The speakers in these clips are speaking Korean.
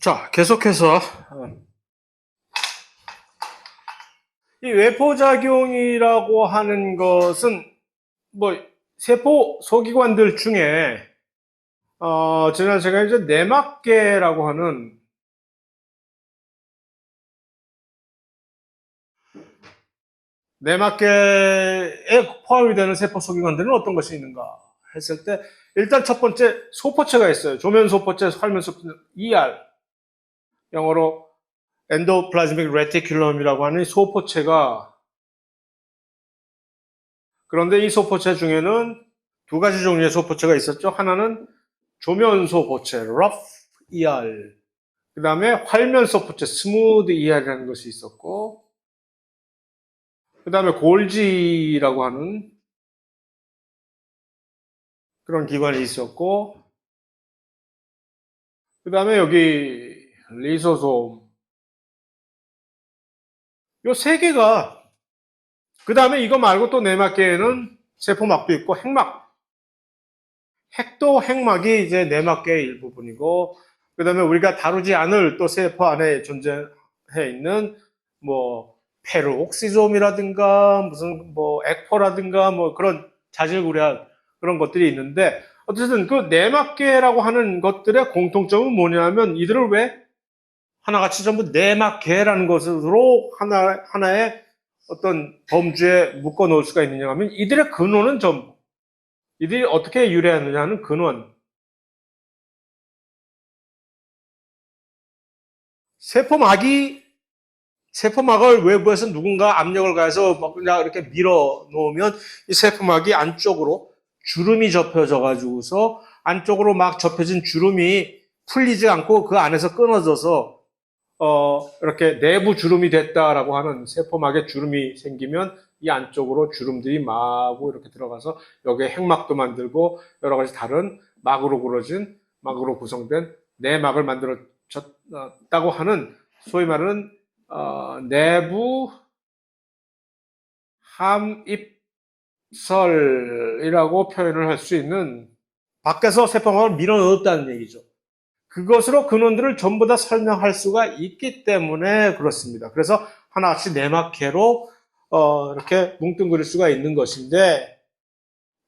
자, 계속해서 이 외포작용이라고 하는 것은 뭐 세포 소기관들 중에 제가 이제 내막계라고 하는 내막계에 포함이 되는 세포 소기관들은 어떤 것이 있는가 했을 때 일단 첫 번째 소포체가 있어요. 조면소포체, 활면소포체, ER 영어로 엔도플라즈믹 레티큘럼이라고 하는 소포체가, 그런데 이 소포체 중에는 두 가지 종류의 소포체가 있었죠. 하나는 조면소포체, rough ER, 그 다음에 활면소포체, smooth ER이라는 것이 있었고, 그 다음에 골지라고 하는 그런 기관이 있었고, 그 다음에 여기 리소솜, 요 세 개가, 그 다음에 이거 말고 또 내막계에는 세포막도 있고 핵막, 핵도 핵막이 이제 내막계의 일부분이고, 그 다음에 우리가 다루지 않을 또 세포 안에 존재해 있는 뭐 페르옥시솜이라든가 무슨 뭐 액포라든가 뭐 그런 자질구레한 그런 것들이 있는데, 어쨌든 그 내막계라고 하는 것들의 공통점은 뭐냐면 이들을 왜 하나같이 전부 내막계라는 것으로 하나의 어떤 범주에 묶어 놓을 수가 있느냐 하면, 이들의 근원은 전부, 이들이 어떻게 유래하느냐 하는 근원, 세포막을 외부에서 누군가 압력을 가해서 막 그냥 이렇게 밀어 놓으면 이 세포막이 안쪽으로 주름이 접혀져 가지고서 안쪽으로 막 접혀진 주름이 풀리지 않고 그 안에서 끊어져서 이렇게 내부 주름이 됐다라고 하는, 세포막에 주름이 생기면 이 안쪽으로 주름들이 마구 이렇게 들어가서 여기에 핵막도 만들고 여러 가지 다른 막으로 구성된 내막을 만들었다고 하는, 소위 말하는 내부 함입설이라고 표현을 할 수 있는, 밖에서 세포막을 밀어 넣었다는 얘기죠. 그것으로 근원들을 전부 다 설명할 수가 있기 때문에 그렇습니다. 그래서 하나같이 내막계로 이렇게 뭉뚱그릴 수가 있는 것인데,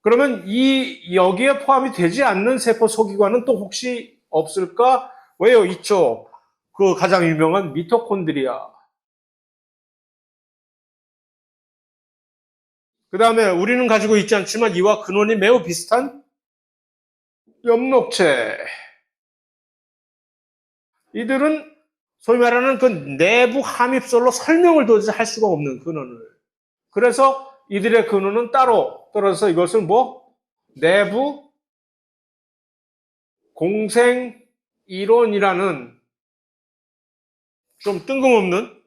그러면 여기에 포함이 되지 않는 세포 소기관은 또 혹시 없을까? 왜요? 있죠. 그 가장 유명한 미토콘드리아. 그 다음에 우리는 가지고 있지 않지만 이와 근원이 매우 비슷한 엽록체. 이들은 소위 말하는 그 내부 함입설로 설명을 도저히 할 수가 없는 근원을. 그래서 이들의 근원은 따로 떨어져서 이것을 내부 공생 이론이라는 좀 뜬금없는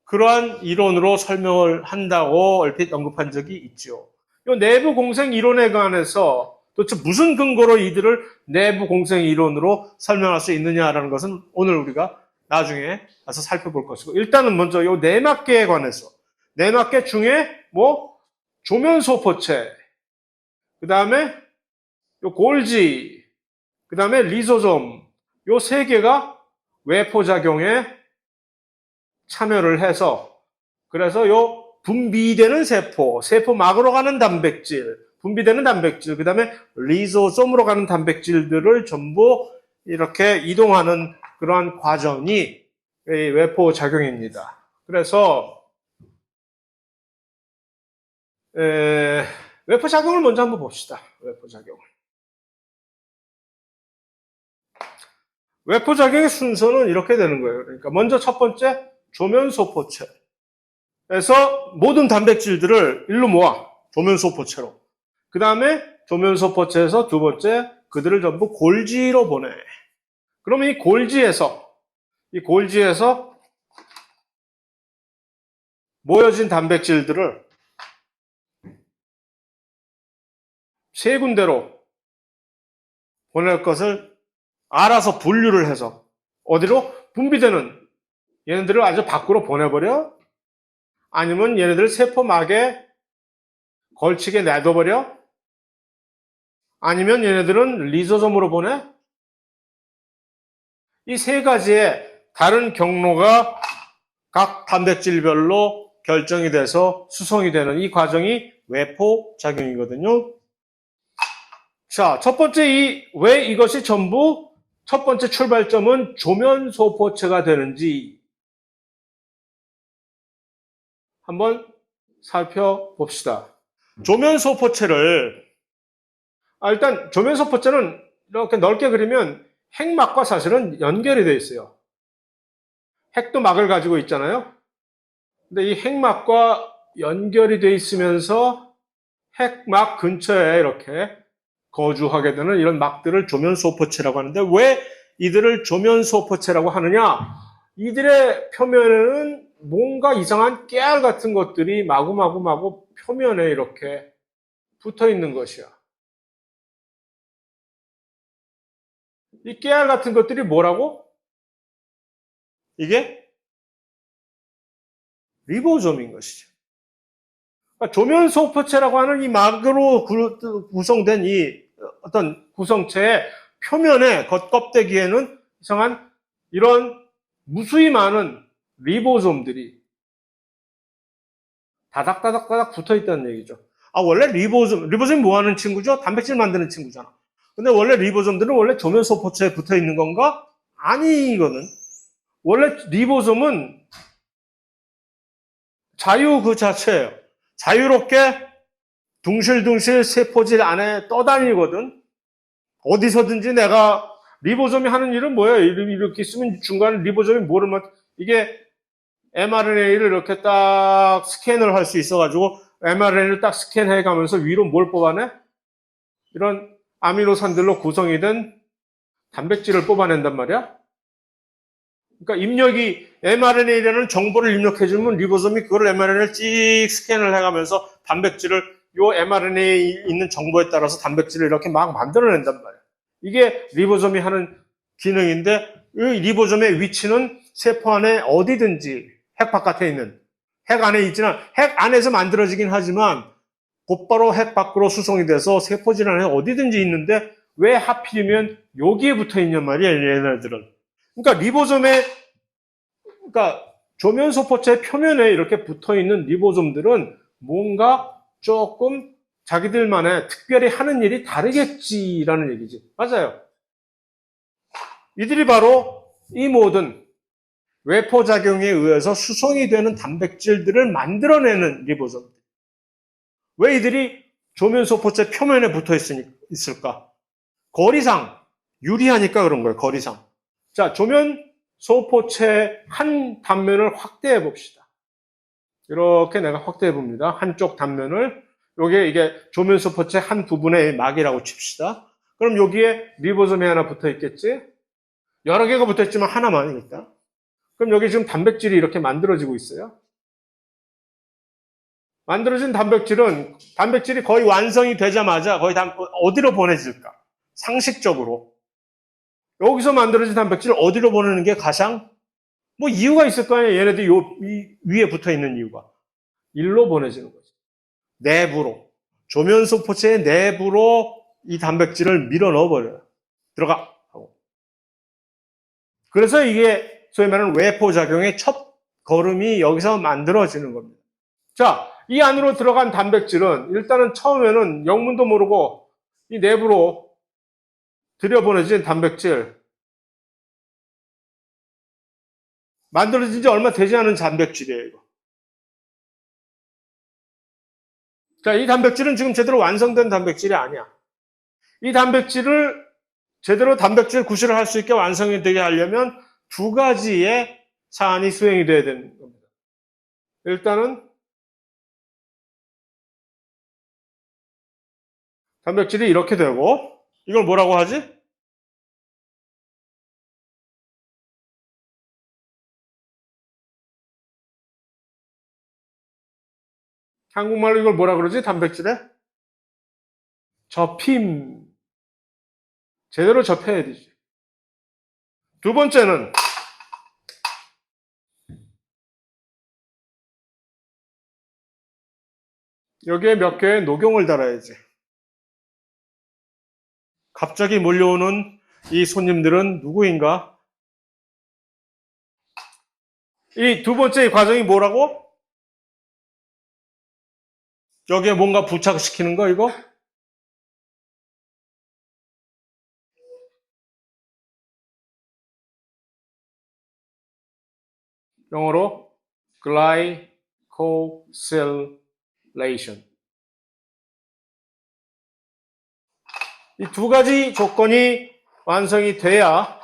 그러한 이론으로 설명을 한다고 얼핏 언급한 적이 있죠. 이 내부 공생 이론에 관해서 도대체 무슨 근거로 이들을 내부 공생 이론으로 설명할 수 있느냐라는 것은 오늘 우리가 나중에 가서 살펴볼 것이고, 일단은 먼저 이 내막계에 관해서, 내막계 중에 조면소포체, 그 다음에 요 골지, 그 다음에 리소솜, 요 세 개가 외포작용에 참여를 해서, 그래서 요 분비되는 세포막으로 가는 단백질, 분비되는 단백질, 그 다음에 리소솜으로 가는 단백질들을 전부 이렇게 이동하는 그러한 과정이 외포작용입니다. 그래서 외포작용을 먼저 한번 봅시다. 외포작용의 순서는 이렇게 되는 거예요. 그러니까 먼저 첫 번째 조면소포체에서 모든 단백질들을 일로 모아, 조면소포체로. 그 다음에 조면소포체에서 두 번째 그들을 전부 골지로 보내. 그러면 이 골지에서 모여진 단백질들을 세 군데로 보낼 것을 알아서 분류를 해서 어디로? 분비되는, 얘네들을 아주 밖으로 보내버려? 아니면 얘네들 세포막에 걸치게 놔둬버려? 아니면 얘네들은 리소솜으로 보내? 이 세 가지의 다른 경로가 각 단백질별로 결정이 돼서 수송이 되는 이 과정이 외포작용이거든요. 자, 첫 번째 왜 이것이 전부 첫 번째 출발점은 조면소포체가 되는지 한번 살펴봅시다. 조면소포체를 일단 조면소포체는 이렇게 넓게 그리면 핵막과 사실은 연결이 되어 있어요. 핵도 막을 가지고 있잖아요. 근데 이 핵막과 연결이 되어 있으면서 핵막 근처에 이렇게 거주하게 되는 이런 막들을 조면소포체라고 하는데 왜 이들을 조면소포체라고 하느냐? 이들의 표면에는 뭔가 이상한 깨알 같은 것들이 마구마구 표면에 이렇게 붙어 있는 것이야. 이 깨알 같은 것들이 뭐라고? 이게 리보솜인 것이죠. 그러니까 조면소포체라고 하는 이 막으로 구성된 이 어떤 구성체의 표면에 겉껍데기에는 이상한 이런 무수히 많은 리보솜들이 다닥다닥다닥 붙어 있다는 얘기죠. 원래 리보솜이 뭐 하는 친구죠? 단백질 만드는 친구잖아. 근데 원래 리보솜들은 원래 조면소포체에 붙어 있는 건가? 아니거든. 원래 리보솜은 자유 그 자체예요. 자유롭게 둥실둥실 세포질 안에 떠다니거든. 어디서든지 내가 리보솜이 하는 일은 뭐예요? 이렇게 쓰면 중간에 리보솜이 뭐를 이게 mRNA를 이렇게 딱 스캔을 할 수 있어가지고 mRNA를 딱 스캔해 가면서 위로 뭘 뽑아내? 이런 아미노산들로 구성이 된 단백질을 뽑아낸단 말이야. 그러니까 입력이 mRNA라는 정보를 입력해주면 리보솜이 그걸 mRNA를 찍 스캔을 해가면서 단백질을 요 mRNA에 있는 정보에 따라서 단백질을 이렇게 막 만들어낸단 말이야. 이게 리보솜이 하는 기능인데 이 리보솜의 위치는 세포 안에 어디든지 핵 바깥에 있는 핵 안에 있지만 핵 안에서 만들어지긴 하지만 곧바로 핵 밖으로 수송이 돼서 세포질 안에 어디든지 있는데 왜 하필이면 여기에 붙어 있냔 말이야 얘네들은. 그러니까 리보솜의 그러니까 조면소포체 표면에 이렇게 붙어 있는 리보솜들은 뭔가 조금 자기들만의 특별히 하는 일이 다르겠지라는 얘기지. 맞아요. 이들이 바로 이 모든 외포작용에 의해서 수송이 되는 단백질들을 만들어내는 리보솜. 왜 이들이 조면소포체 표면에 붙어 있을까? 거리상 유리하니까 그런 거예요. 거리상. 자, 조면소포체 한 단면을 확대해 봅시다. 이렇게 내가 확대해 봅니다. 한쪽 단면을. 이게 조면소포체 한 부분의 막이라고 칩시다. 그럼 여기에 리보솜이 하나 붙어 있겠지? 여러 개가 붙어 있지만 하나만이니까. 그럼 여기 지금 단백질이 이렇게 만들어지고 있어요. 만들어진 단백질이 거의 완성이 되자마자 거의 어디로 보내질까? 상식적으로. 여기서 만들어진 단백질을 어디로 보내는 게 가장 뭐 이유가 있을 거 아니에요. 얘네들이 위에 붙어 있는 이유가. 일로 보내지는 거죠. 내부로. 조면소포체의 내부로 이 단백질을 밀어 넣어버려요. 들어가. 하고. 그래서 이게 소위 말하는 외포작용의 첫 걸음이 여기서 만들어지는 겁니다. 자, 이 안으로 들어간 단백질은 일단은 처음에는 영문도 모르고 이 내부로 들여보내진 단백질, 만들어진 지 얼마 되지 않은 단백질이에요, 이거. 자, 이 단백질은 지금 제대로 완성된 단백질이 아니야. 이 단백질을 제대로 단백질 구실을 할 수 있게 완성이 되게 하려면 두 가지의 사안이 수행이 돼야 되는 겁니다. 일단은 단백질이 이렇게 되고 이걸 뭐라고 하지? 한국말로 이걸 뭐라 그러지? 단백질에? 접힘. 제대로 접해야 되지. 두 번째는 여기에 몇 개의 녹용을 달아야지. 갑자기 몰려오는 이 손님들은 누구인가? 이 두 번째 과정이 뭐라고? 여기에 뭔가 부착시키는 거, 이거? 영어로 glycosylation. 이 두 가지 조건이 완성이 돼야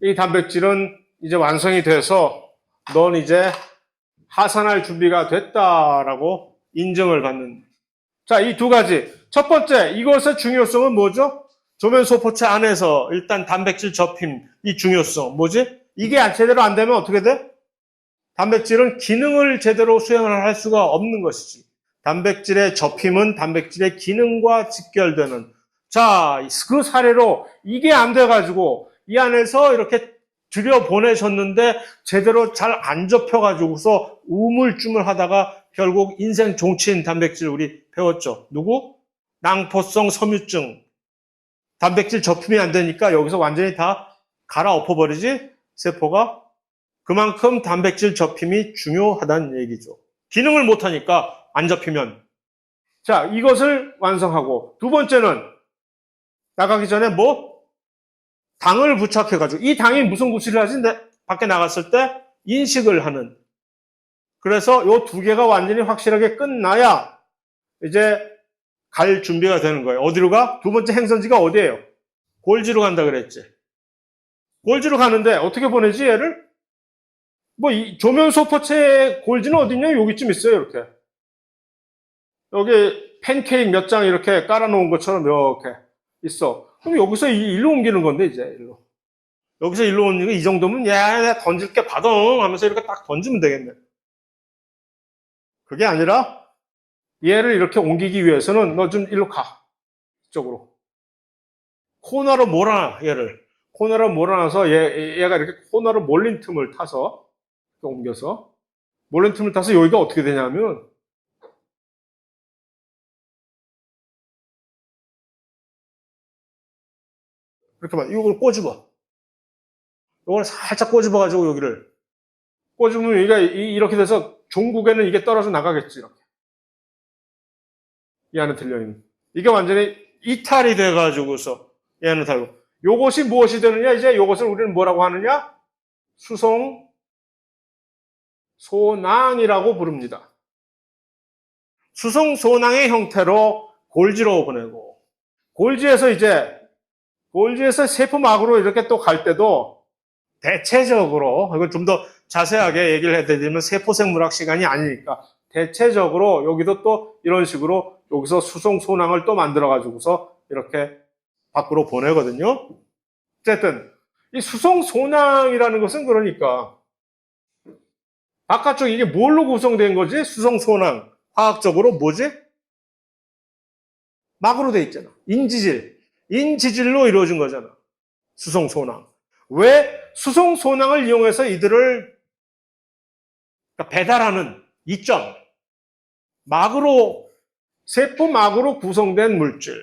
이 단백질은 이제 완성이 돼서 넌 이제 하산할 준비가 됐다라고 인정을 받는. 자, 이 두 가지. 첫 번째, 이것의 중요성은 뭐죠? 조면소포체 안에서 일단 단백질 접힘, 이 중요성. 뭐지? 이게 제대로 안 되면 어떻게 돼? 단백질은 기능을 제대로 수행을 할 수가 없는 것이지. 단백질의 접힘은 단백질의 기능과 직결되는. 자, 그 사례로 이게 안 돼가지고 이 안에서 이렇게 들여보내셨는데 제대로 잘 안 접혀가지고서 우물쭈물 하다가 결국 인생 종치인 단백질 우리 배웠죠. 누구? 낭포성 섬유증. 단백질 접힘이 안 되니까 여기서 완전히 다 갈아엎어버리지, 세포가. 그만큼 단백질 접힘이 중요하다는 얘기죠. 기능을 못하니까 안 접히면. 자, 이것을 완성하고, 두 번째는 나가기 전에 뭐? 당을 부착해가지고, 이 당이 무슨 구실을 하지? 밖에 나갔을 때 인식을 하는. 그래서 이 두 개가 완전히 확실하게 끝나야 이제 갈 준비가 되는 거예요. 어디로 가? 두 번째 행선지가 어디예요? 골지로 간다 그랬지. 골지로 가는데 어떻게 보내지, 얘를? 뭐, 이 조면소포체 골지는 어디냐? 여기쯤 있어요, 이렇게. 여기 팬케이크 몇 장 이렇게 깔아놓은 것처럼 이렇게 있어. 그럼 여기서 일로 옮기는 건데, 이제, 일로. 여기서 일로 옮기는 거, 이 정도면, 야, 내가 던질게, 받아! 하면서 이렇게 딱 던지면 되겠네. 그게 아니라, 얘를 이렇게 옮기기 위해서는 너 좀 일로 가. 이쪽으로. 코너로 몰아놔, 얘를. 코너로 몰아놔서 얘가 이렇게 코너로 몰린 틈을 타서, 옮겨서, 몰린 틈을 타서 여기가 어떻게 되냐면, 이렇게 봐. 이걸 꼬집어. 이걸 살짝 꼬집어가지고 여기를. 꼬집으면 여기가 이렇게 돼서 종국에는 이게 떨어져 나가겠지. 이렇게. 이 안에 들려있는. 이게 완전히 이탈이 돼가지고서 이 안에 달고. 요것이 무엇이 되느냐? 이제 요것을 우리는 뭐라고 하느냐? 수송 소낭이라고 부릅니다. 수송 소낭의 형태로 골지로 보내고, 골지에서 세포막으로 이렇게 또 갈 때도 대체적으로, 이건 좀 더 자세하게 얘기를 해드리면 세포생물학 시간이 아니니까, 대체적으로 여기도 또 이런 식으로 여기서 수송소낭을 또 만들어가지고서 이렇게 밖으로 보내거든요. 어쨌든, 이 수송소낭이라는 것은 그러니까, 바깥쪽 이게 뭘로 구성된 거지? 수송소낭. 화학적으로 뭐지? 막으로 돼 있잖아. 인지질로 이루어진 거잖아. 수송소낭. 왜 수송소낭을 이용해서 이들을 배달하는 이점, 세포막으로 구성된 물질,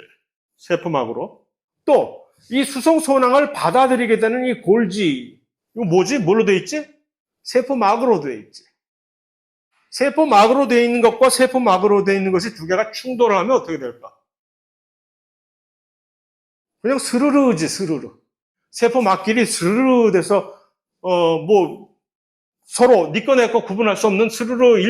세포막으로. 또, 이 수송소낭을 받아들이게 되는 이 골지, 이거 뭐지? 뭘로 돼 있지? 세포막으로 돼 있지. 세포막으로 돼 있는 것과 세포막으로 돼 있는 것이 두 개가 충돌을 하면 어떻게 될까? 그냥 스르르지, 스르르. 세포막끼리 스르르 돼서, 서로 니꺼 내꺼 구분할 수 없는 스르르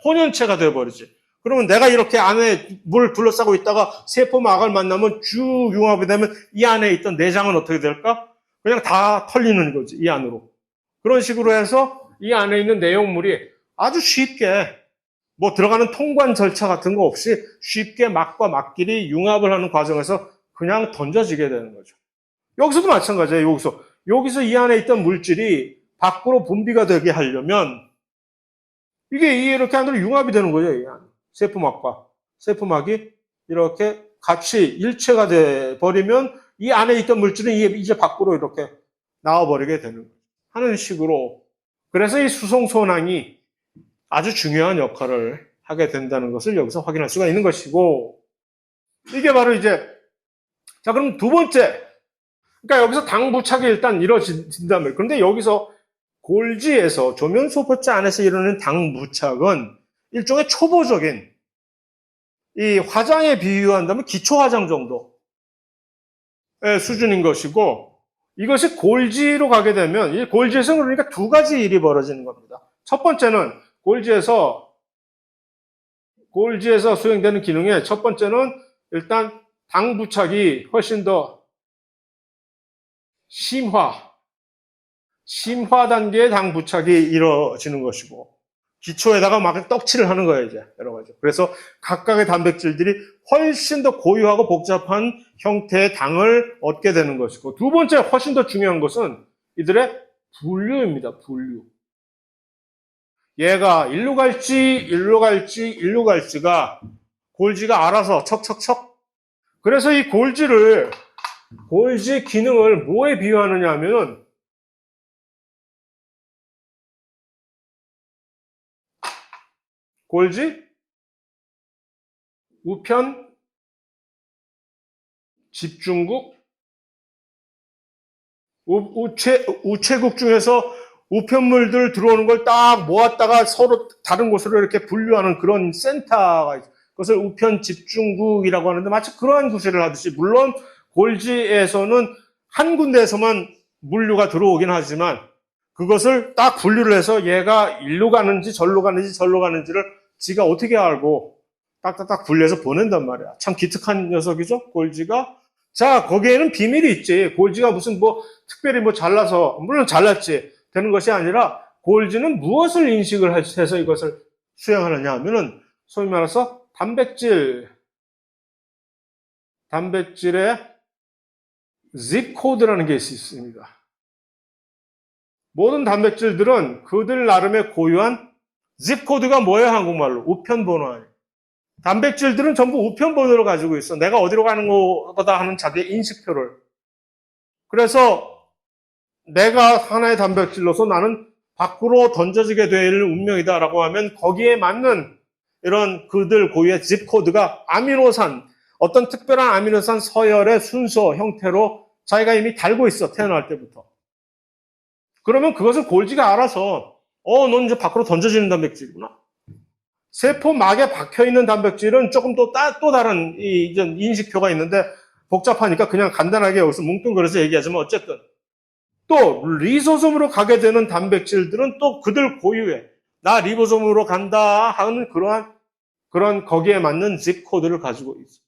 혼연체가 되어버리지. 그러면 내가 이렇게 안에 물 둘러싸고 있다가 세포막을 만나면 쭉 융합이 되면 이 안에 있던 내장은 어떻게 될까? 그냥 다 털리는 거지, 이 안으로. 그런 식으로 해서 이 안에 있는 내용물이 아주 쉽게 뭐 들어가는 통관 절차 같은 거 없이 쉽게 막과 막끼리 융합을 하는 과정에서 그냥 던져지게 되는 거죠. 여기서도 마찬가지예요. 여기서 이 안에 있던 물질이 밖으로 분비가 되게 하려면 이게 이렇게 안으로 융합이 되는 거죠. 이 안. 세포막이 이렇게 같이 일체가 돼 버리면 이 안에 있던 물질은 이제 밖으로 이렇게 나와버리게 되는 거죠. 하는 식으로. 그래서 이 수송소낭이 아주 중요한 역할을 하게 된다는 것을 여기서 확인할 수가 있는 것이고, 이게 바로 이제, 자, 그럼 두 번째. 그러니까 여기서 당 부착이 일단 이루어진다면, 그런데 여기서 골지에서 조면소포체 안에서 이루어지는 당 부착은 일종의 초보적인 이 화장에 비유한다면 기초 화장 정도의 수준인 것이고 이것이 골지로 가게 되면 이 골지에서 그러니까 두 가지 일이 벌어지는 겁니다. 첫 번째는 골지에서 수행되는 기능의 첫 번째는 일단 당 부착이 훨씬 더 심화 단계의 당 부착이 이루어지는 것이고 기초에다가 막 떡칠을 하는 거예요, 이제 여러 가지. 그래서 각각의 단백질들이 훨씬 더 고유하고 복잡한 형태의 당을 얻게 되는 것이고 두 번째 훨씬 더 중요한 것은 이들의 분류입니다. 분류. 얘가 일로 갈지가 골지가 알아서 척척척. 그래서 이 골지 기능을 뭐에 비유하느냐 하면은 골지, 우편, 집중국, 우체국 중에서 우편물들 들어오는 걸 딱 모았다가 서로 다른 곳으로 이렇게 분류하는 그런 센터가 있어요. 그것을 우편 집중국이라고 하는데 마치 그러한 구실을 하듯이 물론 골지에서는 한 군데에서만 물류가 들어오긴 하지만 그것을 딱 분류를 해서 얘가 일로 가는지 절로 가는지를 지가 어떻게 알고 딱딱딱 분리해서 보낸단 말이야. 참 기특한 녀석이죠, 골지가. 자, 거기에는 비밀이 있지. 골지가 무슨 특별히 잘라서, 물론 잘랐지. 되는 것이 아니라, 골지는 무엇을 인식을 해서 이것을 수행하느냐 하면은, 소위 말해서 단백질의 zip 코드라는 게 있습니다. 모든 단백질들은 그들 나름의 고유한 zip 코드가 뭐예요, 한국말로? 우편번호 아니에요. 단백질들은 전부 우편번호를 가지고 있어. 내가 어디로 가는 거다 하는 자기의 인식표를. 그래서 내가 하나의 단백질로서 나는 밖으로 던져지게 될 운명이다라고 하면 거기에 맞는 이런 그들 고유의 집 코드가 아미노산, 어떤 특별한 아미노산 서열의 순서 형태로 자기가 이미 달고 있어. 태어날 때부터. 그러면 그것을 골지가 알아서 넌 이제 밖으로 던져지는 단백질이구나. 세포막에 박혀있는 단백질은 조금 또 다른 인식표가 있는데 복잡하니까 그냥 간단하게 여기서 뭉뚱그려서 얘기하자면 어쨌든 또 리소솜으로 가게 되는 단백질들은 또 그들 고유의 나 리보솜으로 간다 하는 그런 거기에 맞는 집 코드를 가지고 있어.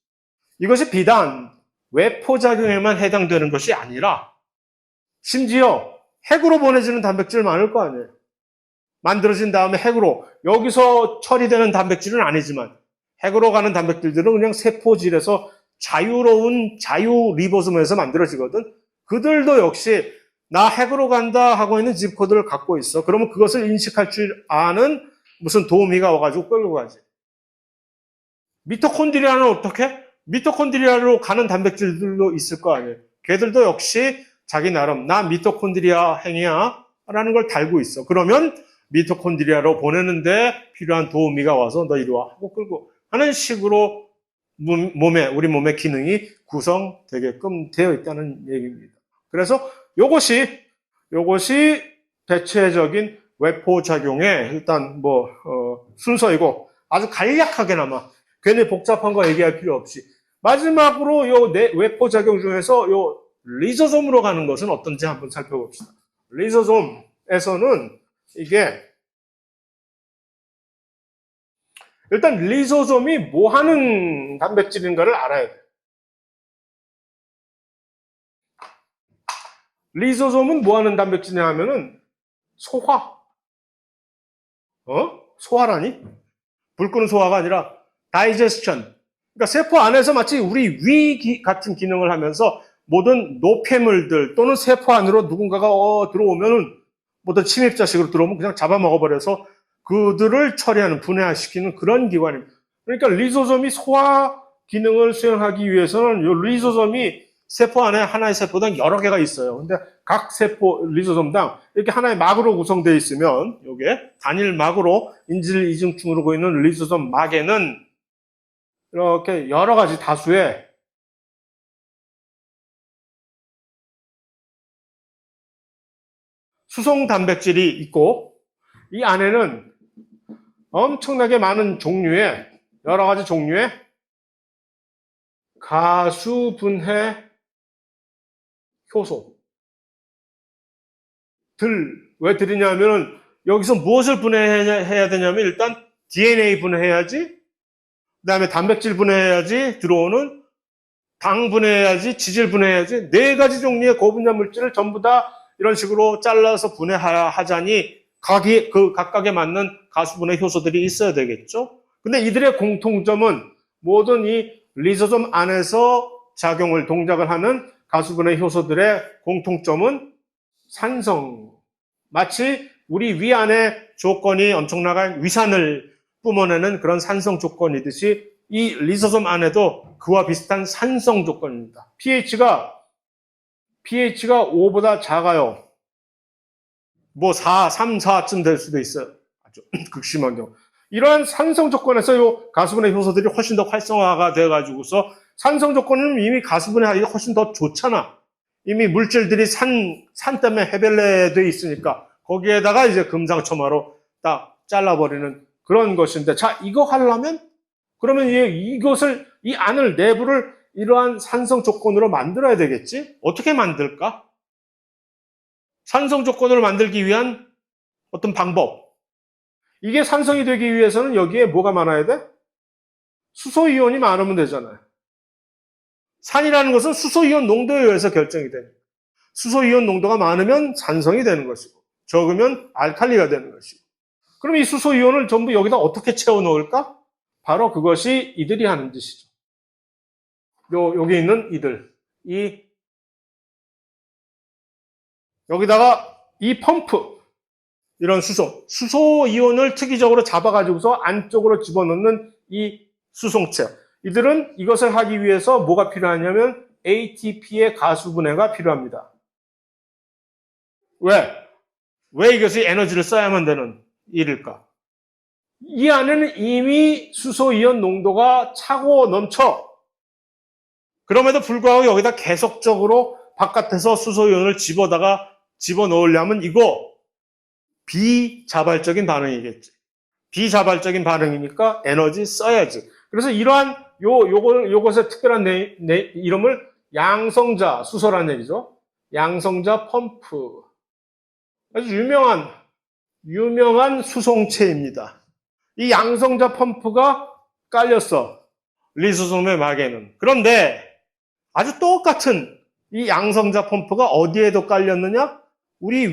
이것이 비단 외포작용에만 해당되는 것이 아니라 심지어 핵으로 보내지는 단백질 많을 거 아니에요. 만들어진 다음에 핵으로 여기서 처리되는 단백질은 아니지만 핵으로 가는 단백질들은 그냥 세포질에서 자유로운 자유 리보솜에서 만들어지거든. 그들도 역시 나 핵으로 간다 하고 있는 집 코드를 갖고 있어. 그러면 그것을 인식할 줄 아는 무슨 도우미가 와가지고 끌고 가지. 미토콘드리아는 어떻게? 미토콘드리아로 가는 단백질들도 있을 거 아니에요. 걔들도 역시 자기 나름 나 미토콘드리아 행위야 라는 걸 달고 있어. 그러면 미토콘드리아로 보내는데 필요한 도우미가 와서 너 이리 와 하고 끌고 하는 식으로 우리 몸의 기능이 구성되게끔 되어 있다는 얘기입니다. 그래서 요것이 대체적인 외포작용의 일단 순서이고 아주 간략하게나마 괜히 복잡한 거 얘기할 필요 없이 마지막으로 요 외포작용 중에서 요 리소솜으로 가는 것은 어떤지 한번 살펴봅시다. 리소솜에서는 이게 일단 리소솜이 뭐 하는 단백질인가를 알아야 돼요. 리소솜은 뭐 하는 단백질이냐 하면은 소화. 소화라니? 불 끄는 소화가 아니라 다이제스션. 그러니까 세포 안에서 마치 우리 위 같은 기능을 하면서 모든 노폐물들 또는 세포 안으로 누군가가 들어오면은 모든 침입자식으로 들어오면 그냥 잡아먹어버려서 그들을 처리하는, 분해시키는 그런 기관입니다. 그러니까 리소솜이 소화 기능을 수행하기 위해서는 이 리소솜이 세포 안에 하나의 세포당 여러 개가 있어요. 근데 각 세포 리소솜당 이렇게 하나의 막으로 구성되어 있으면 이게 단일 막으로 인질 이중충으로 보이는 리소솜 막에는 이렇게 여러 가지 다수의 수송 단백질이 있고 이 안에는 엄청나게 많은 종류의 여러 가지 종류의 가수분해 효소들 왜 들이냐면은 여기서 무엇을 분해해야 되냐면 일단 DNA 분해해야지 그다음에 단백질 분해해야지 들어오는 당 분해해야지 지질 분해해야지 네 가지 종류의 고분자 물질을 전부 다 이런 식으로 잘라서 분해하자니 각각에 맞는 가수분해 효소들이 있어야 되겠죠. 근데 이들의 공통점은 모든 이 리소솜 안에서 동작을 하는 가수분해 효소들의 공통점은 산성. 마치 우리 위 안에 조건이 엄청나게 위산을 뿜어내는 그런 산성 조건이듯이 이 리소솜 안에도 그와 비슷한 산성 조건입니다. pH가 5보다 작아요. 뭐 4, 3, 4쯤 될 수도 있어요. 아주 극심한 경우. 이러한 산성 조건에서 요 가수분해 효소들이 훨씬 더 활성화가 돼가지고서 산성 조건은 이미 가수분해하기가 훨씬 더 좋잖아. 이미 물질들이 산 때문에 해별내돼 있으니까 거기에다가 이제 금상첨화로 딱 잘라버리는 그런 것인데 자 이거 하려면 그러면 이것을 이 안을 내부를 이러한 산성 조건으로 만들어야 되겠지? 어떻게 만들까? 산성 조건으로 만들기 위한 어떤 방법. 이게 산성이 되기 위해서는 여기에 뭐가 많아야 돼? 수소이온이 많으면 되잖아요. 산이라는 것은 수소이온 농도에 의해서 결정이 됩니다. 수소이온 농도가 많으면 산성이 되는 것이고 적으면 알칼리가 되는 것이고 그럼 이 수소이온을 전부 여기다 어떻게 채워 넣을까? 바로 그것이 이들이 하는 짓이죠. 여기 있는 이들. 여기다가 이 펌프, 이런 수소이온을 특이적으로 잡아가지고서 안쪽으로 집어넣는 이 수송체. 이들은 이것을 하기 위해서 뭐가 필요하냐면 ATP의 가수분해가 필요합니다. 왜 이것이 에너지를 써야만 되는 일일까? 이 안에는 이미 수소이온 농도가 차고 넘쳐. 그럼에도 불구하고 여기다 계속적으로 바깥에서 수소이온을 집어넣으려면 이거 비자발적인 반응이겠지. 비자발적인 반응이니까 에너지 써야지. 그래서 이러한 요것의 특별한 이름을 양성자 수소라는 얘기죠. 양성자 펌프. 아주 유명한 수송체입니다. 이 양성자 펌프가 깔렸어. 리소솜의 막에는. 그런데 아주 똑같은 이 양성자 펌프가 어디에도 깔렸느냐? 우리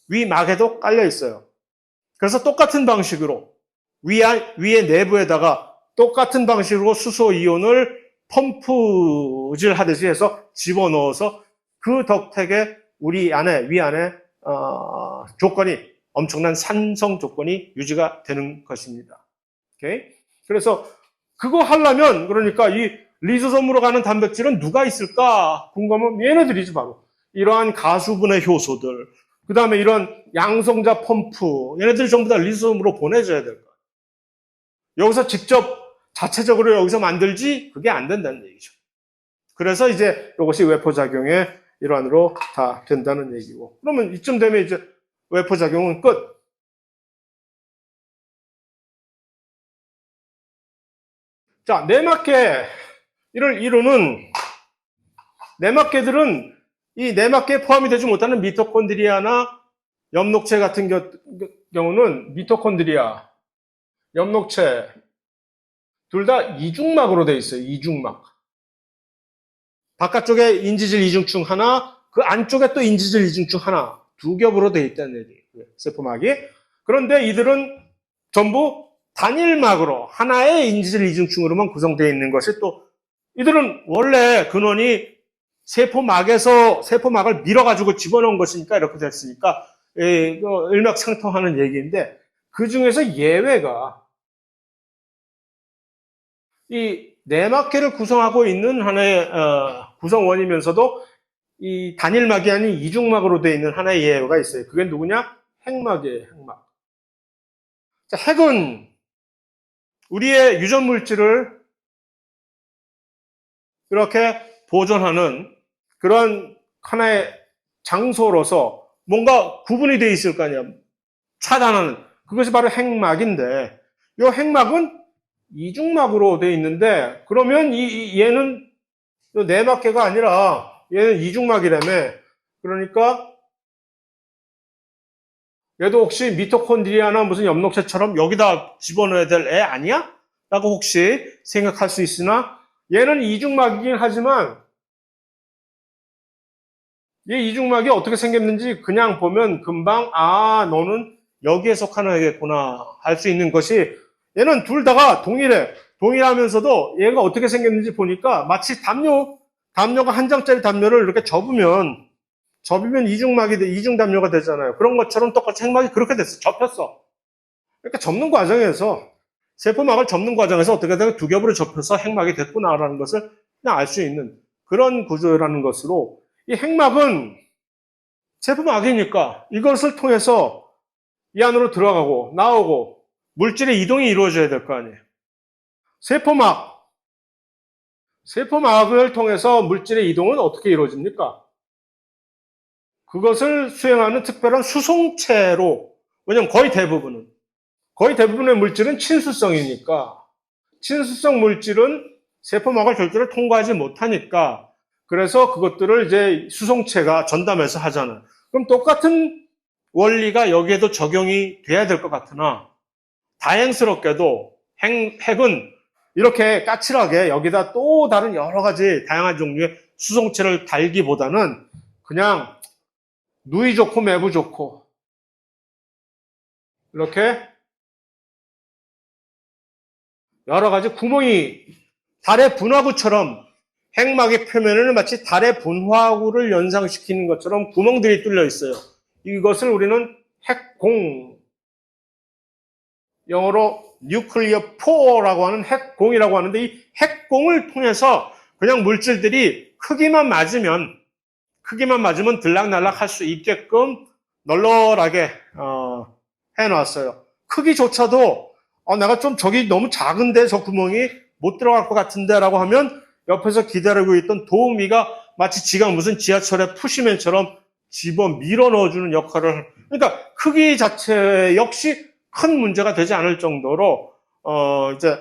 위 막에도 깔려 있어요. 그래서 똑같은 방식으로 위의 내부에다가 똑같은 방식으로 수소이온을 펌프질 하듯이 해서 집어넣어서 그 덕택에 위 안에 조건이 엄청난 산성 조건이 유지가 되는 것입니다. 오케이? 그래서 그거 하려면 그러니까 이 리소솜으로 가는 단백질은 누가 있을까 궁금하면 얘네들이지 바로 이러한 가수분해 효소들 그 다음에 이런 양성자 펌프 얘네들 전부 다 리소솜으로 보내줘야 될 거야. 여기서 직접 자체적으로 여기서 만들지 그게 안 된다는 얘기죠. 그래서 이제 이것이 외포작용의 일환으로 다 된다는 얘기고 그러면 이쯤 되면 이제 외포작용은 끝. 자, 내막계 이를 이루는 내막계들은 이 내막계에 포함이 되지 못하는 미토콘드리아나 엽록체 같은 경우는 미토콘드리아, 엽록체 둘 다 이중막으로 되어 있어요. 이중막. 바깥쪽에 인지질 이중층 하나, 그 안쪽에 또 인지질 이중층 하나, 두 겹으로 되어 있다는 얘기예요. 세포막이. 그런데 이들은 전부 단일막으로 하나의 인지질 이중층으로만 구성되어 있는 것이 또 이들은 원래 근원이 세포막을 밀어가지고 집어넣은 것이니까 이렇게 됐으니까 일맥상통하는 얘기인데 그 중에서 예외가 이 내막계를 구성하고 있는 하나의 구성원이면서도 이 단일막이 아닌 이중막으로 되어 있는 하나의 예외가 있어요. 그게 누구냐? 핵막이에요. 핵막. 자, 핵은 우리의 유전 물질을 이렇게 보존하는 그런 하나의 장소로서 뭔가 구분이 돼 있을 거 아니야. 차단하는. 그것이 바로 핵막인데, 이 핵막은 이중막으로 돼 있는데, 그러면 얘는 내막계가 아니라 얘는 이중막이라며. 그러니까 얘도 혹시 미토콘드리아나 무슨 엽록체처럼 여기다 집어넣어야 될 애 아니야? 라고 혹시 생각할 수 있으나 얘는 이중막이긴 하지만 얘 이중막이 어떻게 생겼는지 그냥 보면 금방 너는 여기에 속하는 애겠구나 할 수 있는 것이 얘는 둘 다가 동일해. 동일하면서도 얘가 어떻게 생겼는지 보니까 마치 담요가 한 장짜리 담요를 이렇게 접으면 이중 담요가 되잖아요. 그런 것처럼 똑같이 핵막이 그렇게 됐어. 접혔어. 그러니까 세포막을 접는 과정에서 어떻게든 두 겹으로 접혀서 핵막이 됐구나라는 것을 그냥 알 수 있는 그런 구조라는 것으로 이 핵막은 세포막이니까 이것을 통해서 이 안으로 들어가고 나오고 물질의 이동이 이루어져야 될 거 아니에요. 세포막을 통해서 물질의 이동은 어떻게 이루어집니까? 그것을 수행하는 특별한 수송체로, 왜냐면 거의 대부분의 물질은 친수성이니까, 친수성 물질은 세포막을 절대로 통과하지 못하니까, 그래서 그것들을 이제 수송체가 전담해서 하잖아요. 그럼 똑같은 원리가 여기에도 적용이 돼야 될 것 같으나, 다행스럽게도 핵은 이렇게 까칠하게 여기다 또 다른 여러 가지 다양한 종류의 수송체를 달기보다는 그냥 누이 좋고 매부 좋고 이렇게 여러 가지 구멍이 달의 분화구처럼 핵막의 표면을 마치 달의 분화구를 연상시키는 것처럼 구멍들이 뚫려 있어요. 이것을 우리는 핵공, 영어로 뉴클리어 포라고 하는 핵공이라고 하는데 이 핵공을 통해서 그냥 물질들이 크기만 맞으면 들락날락 할 수 있게끔 널널하게 해놨어요. 크기조차도 내가 좀 저기 너무 작은데 저 구멍이 못 들어갈 것 같은데 라고 하면 옆에서 기다리고 있던 도우미가 마치 지가 무슨 지하철의 푸시맨처럼 집어 밀어 넣어주는 역할을 그러니까 크기 자체 역시 큰 문제가 되지 않을 정도로 이제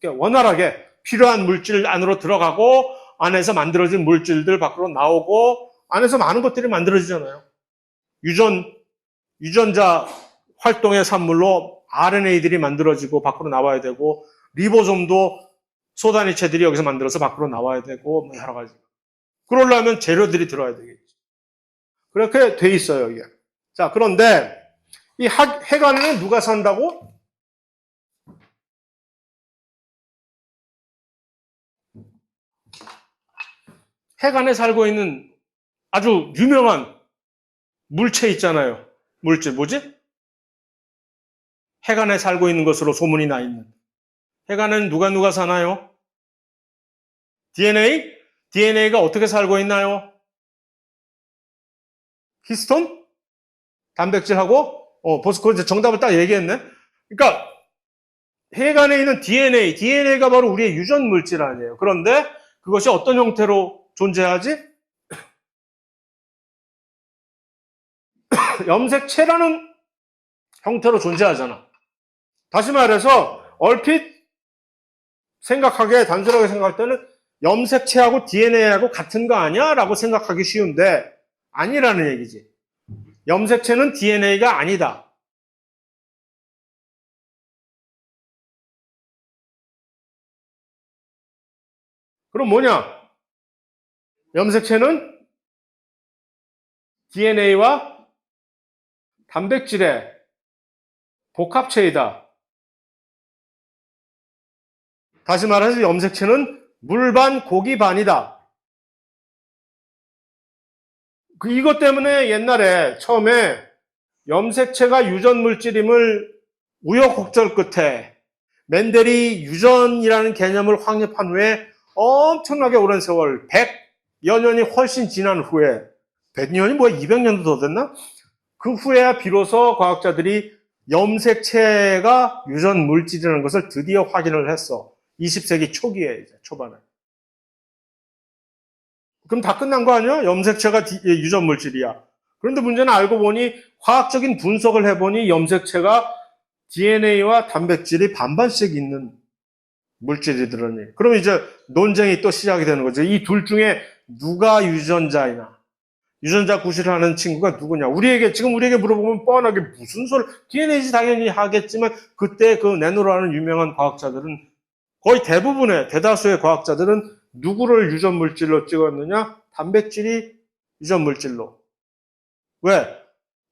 원활하게 필요한 물질 안으로 들어가고 안에서 만들어진 물질들 밖으로 나오고 안에서 많은 것들이 만들어지잖아요. 유전자 활동의 산물로 RNA들이 만들어지고 밖으로 나와야 되고 리보솜도 소단위체들이 여기서 만들어서 밖으로 나와야 되고 뭐 여러 가지. 그러려면 재료들이 들어야 되겠죠. 그렇게 돼 있어요, 이게. 자, 그런데 이 핵 안에는 누가 산다고? 핵 안에 살고 있는 아주 유명한 물체 있잖아요. 물질 뭐지? 핵 안에 살고 있는 것으로 소문이 나 있는. 핵 안에는 누가 사나요? DNA? DNA가 어떻게 살고 있나요? 히스톤? 단백질하고? 벌써 그 정답을 딱 얘기했네. 그러니까 핵 안에 있는 DNA가 바로 우리의 유전 물질 아니에요. 그런데 그것이 어떤 형태로 존재하지? 염색체라는 형태로 존재하잖아. 다시 말해서 얼핏 단순하게 생각할 때는 염색체하고 DNA하고 같은 거 아니야? 라고 생각하기 쉬운데 아니라는 얘기지. 염색체는 DNA가 아니다. 그럼 뭐냐? 염색체는 DNA와 단백질의 복합체이다. 다시 말해서 염색체는 물 반 고기 반이다. 이것 때문에 옛날에 처음에 염색체가 유전 물질임을 우여곡절 끝에 멘델이 유전이라는 개념을 확립한 후에 엄청나게 오랜 세월 100여 년이 훨씬 지난 후에 100년이 뭐야 200년도 더 됐나? 그 후에야 비로소 과학자들이 염색체가 유전 물질이라는 것을 드디어 확인을 했어. 20세기 초기에 초반에. 그럼 다 끝난 거 아니야? 염색체가 유전 물질이야. 그런데 문제는 알고 보니 화학적인 분석을 해보니 염색체가 DNA와 단백질이 반반씩 있는 물질이더라니. 그럼 이제 논쟁이 또 시작이 되는 거죠. 이 둘 중에 누가 유전자이나 유전자 구실을 하는 친구가 누구냐. 지금 우리에게 물어보면 뻔하게 무슨 소리, DNA지 당연히 하겠지만 그때 그 네노라는 유명한 과학자들은 거의 대부분의 대다수의 과학자들은 누구를 유전 물질로 찍었느냐? 단백질이 유전 물질로. 왜?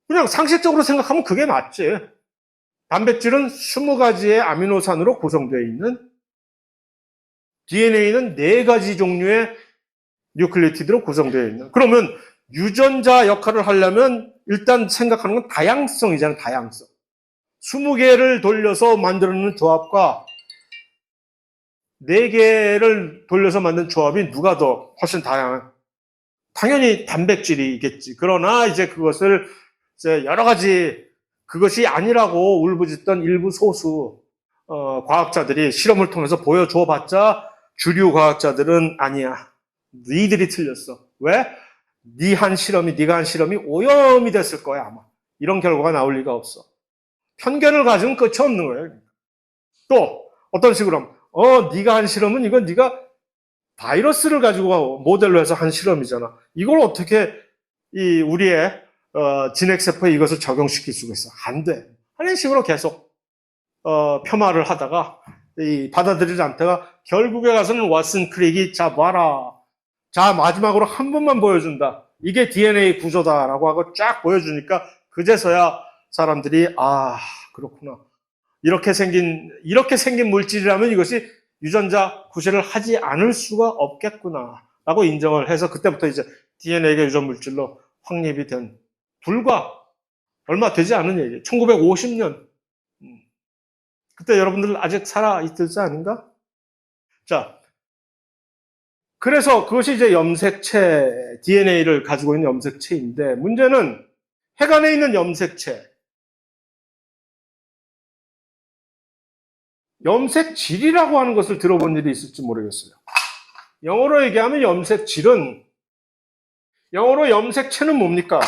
그냥 상식적으로 생각하면 그게 맞지. 단백질은 20가지의 아미노산으로 구성되어 있는, DNA는 4가지 종류의 뉴클리오티드로 구성되어 있는. 그러면 유전자 역할을 하려면 일단 생각하는 건 다양성이잖아요. 다양성. 20개를 돌려서 만드는 조합과 4개를 돌려서 만든 조합이 누가 더 훨씬 다양한? 당연히 단백질이겠지. 그러나 이제 그것을 이제 여러 가지 그것이 아니라고 울부짖던 일부 소수 과학자들이 실험을 통해서 보여줘 봤자 주류 과학자들은 아니야. 니들이 틀렸어. 왜? 네가 한 실험이 오염이 됐을 거야, 아마. 이런 결과가 나올 리가 없어. 편견을 가지면 끝이 없는 거예요. 또 어떤 식으로 하면 네가 한 실험은 이건 네가 바이러스를 가지고 모델로 해서 한 실험이잖아. 이걸 어떻게 우리의 진핵세포에 이것을 적용시킬 수가 있어? 안 돼. 하는 식으로 계속 폄하를 하다가 받아들이지 않다가 결국에 가서는 왓슨 크릭이 자 봐라. 자 마지막으로 한 번만 보여준다. 이게 DNA 구조다라고 하고 쫙 보여주니까 그제서야 사람들이 그렇구나. 이렇게 생긴 물질이라면 이것이 유전자 구실을 하지 않을 수가 없겠구나 라고 인정을 해서 그때부터 이제 DNA가 유전 물질로 확립이 된 불과 얼마 되지 않은 얘기예요. 1950년. 그때 여러분들 아직 살아있을 때 아닌가? 자, 그래서 그것이 이제 염색체, DNA를 가지고 있는 염색체인데 문제는 핵안에 있는 염색체, 염색질이라고 하는 것을 들어본 일이 있을지 모르겠어요. 영어로 얘기하면 영어로 염색체는 뭡니까?